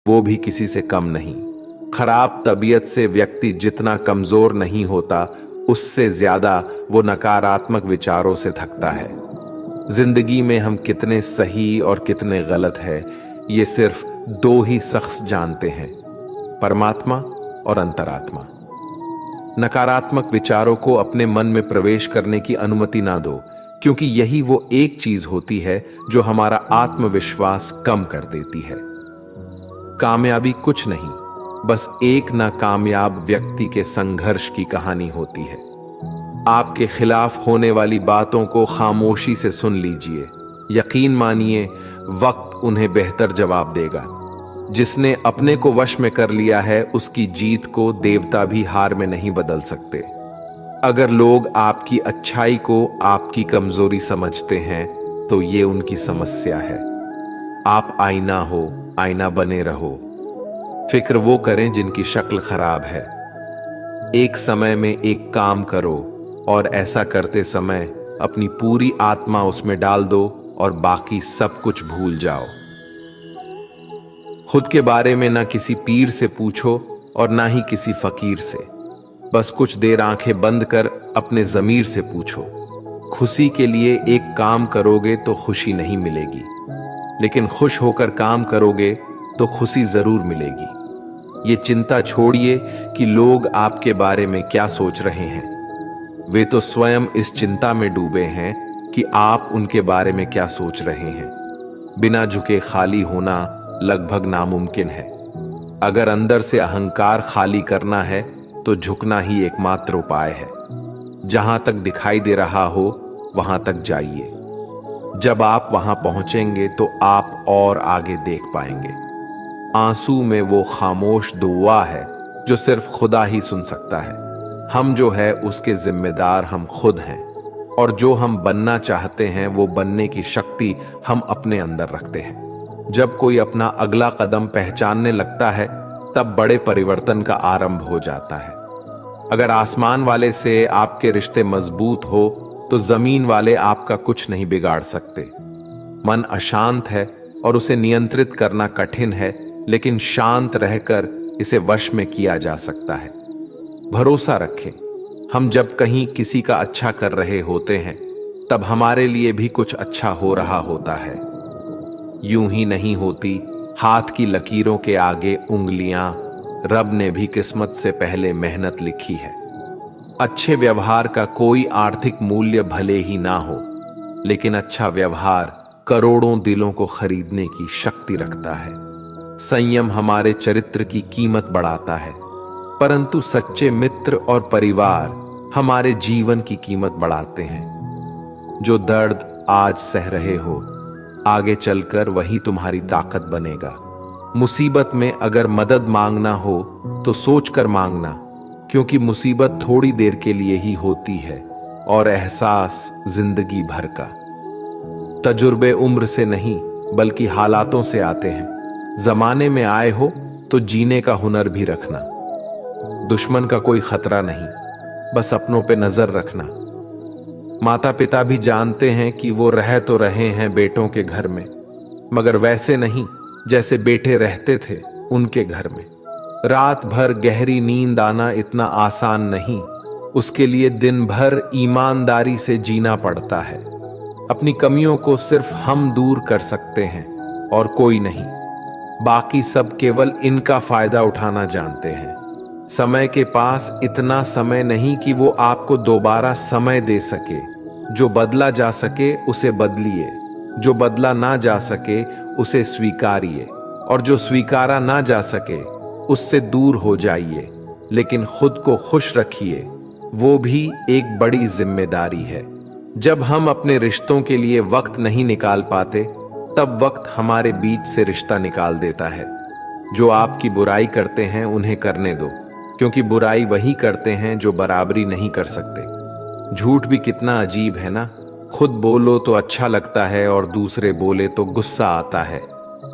वो भी किसी से कम नहीं। खराब तबीयत से व्यक्ति जितना कमजोर नहीं होता, उससे ज्यादा वो नकारात्मक विचारों से थकता है। जिंदगी में हम कितने सही और कितने गलत है, ये सिर्फ दो ही शख्स जानते हैं, परमात्मा और अंतरात्मा। नकारात्मक विचारों को अपने मन में प्रवेश करने की अनुमति ना दो, क्योंकि यही वो एक चीज होती है जो हमारा आत्मविश्वास कम कर देती है। कामयाबी कुछ नहीं, बस एक नाकामयाब व्यक्ति के संघर्ष की कहानी होती है। आपके खिलाफ होने वाली बातों को खामोशी से सुन लीजिए। यकीन मानिए, वक्त उन्हें बेहतर जवाब देगा। जिसने अपने को वश में कर लिया है, उसकी जीत को देवता भी हार में नहीं बदल सकते। अगर लोग आपकी अच्छाई को आपकी कमजोरी समझते हैं, तो ये उनकी समस्या है। आप आईना हो, आईना बने रहो। फिक्र वो करें जिनकी शक्ल खराब है। एक समय में एक काम करो और ऐसा करते समय अपनी पूरी आत्मा उसमें डाल दो और बाकी सब कुछ भूल जाओ। खुद के बारे में ना किसी पीर से पूछो और ना ही किसी फकीर से। बस कुछ देर आंखें बंद कर अपने ज़मीर से पूछो। खुशी के लिए एक काम करोगे तो खुशी नहीं मिलेगी, लेकिन खुश होकर काम करोगे तो खुशी जरूर मिलेगी। ये चिंता छोड़िए कि लोग आपके बारे में क्या सोच रहे हैं। वे तो स्वयं इस चिंता में डूबे हैं कि आप उनके बारे में क्या सोच रहे हैं। बिना झुके खाली होना लगभग नामुमकिन है। अगर अंदर से अहंकार खाली करना है तो झुकना ही एकमात्र उपाय है। जहां तक दिखाई दे रहा हो वहां तक जाइए। जब आप वहां पहुंचेंगे तो आप और आगे देख पाएंगे। आंसू में वो खामोश दुआ है जो सिर्फ खुदा ही सुन सकता है। हम जो है उसके जिम्मेदार हम खुद हैं, और जो हम बनना चाहते हैं वो बनने की शक्ति हम अपने अंदर रखते हैं। जब कोई अपना अगला कदम पहचानने लगता है, तब बड़े परिवर्तन का आरंभ हो जाता है। अगर आसमान वाले से आपके रिश्ते मजबूत हो तो जमीन वाले आपका कुछ नहीं बिगाड़ सकते। मन अशांत है और उसे नियंत्रित करना कठिन है, लेकिन शांत रहकर इसे वश में किया जा सकता है। भरोसा रखें, हम जब कहीं किसी का अच्छा कर रहे होते हैं, तब हमारे लिए भी कुछ अच्छा हो रहा होता है। यूं ही नहीं होती हाथ की लकीरों के आगे उंगलियां। रब ने भी किस्मत से पहले मेहनत लिखी है। अच्छे व्यवहार का कोई आर्थिक मूल्य भले ही ना हो, लेकिन अच्छा व्यवहार करोड़ों दिलों को खरीदने की शक्ति रखता है। संयम हमारे चरित्र की कीमत बढ़ाता है, परंतु सच्चे मित्र और परिवार हमारे जीवन की कीमत बढ़ाते हैं। जो दर्द आज सह रहे हो, आगे चलकर वही तुम्हारी ताकत बनेगा। मुसीबत में अगर मदद मांगना हो तो सोचकर मांगना, क्योंकि मुसीबत थोड़ी देर के लिए ही होती है और एहसास जिंदगी भर का। तजुर्बे उम्र से नहीं बल्कि हालातों से आते हैं। जमाने में आए हो तो जीने का हुनर भी रखना। दुश्मन का कोई खतरा नहीं, बस अपनों पे नजर रखना। माता पिता भी जानते हैं कि वो रह तो रहे हैं बेटों के घर में, मगर वैसे नहीं जैसे बेटे रहते थे उनके घर में। रात भर गहरी नींद आना इतना आसान नहीं, उसके लिए दिन भर ईमानदारी से जीना पड़ता है। अपनी कमियों को सिर्फ हम दूर कर सकते हैं और कोई नहीं। बाकी सब केवल इनका फायदा उठाना जानते हैं। समय के पास इतना समय नहीं कि वो आपको दोबारा समय दे सके। जो बदला जा सके उसे बदलिए, जो बदला ना जा सके उसे स्वीकारिए, और जो स्वीकारा ना जा सके उससे दूर हो जाइए। लेकिन खुद को खुश रखिए, वो भी एक बड़ी जिम्मेदारी है। जब हम अपने रिश्तों के लिए वक्त नहीं निकाल पाते, तब वक्त हमारे बीच से रिश्ता निकाल देता है। जो आपकी बुराई करते हैं उन्हें करने दो, क्योंकि बुराई वही करते हैं जो बराबरी नहीं कर सकते। झूठ भी कितना अजीब है ना। खुद बोलो तो अच्छा लगता है और दूसरे बोले तो गुस्सा आता है।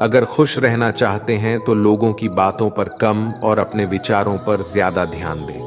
अगर खुश रहना चाहते हैं तो लोगों की बातों पर कम और अपने विचारों पर ज्यादा ध्यान दें।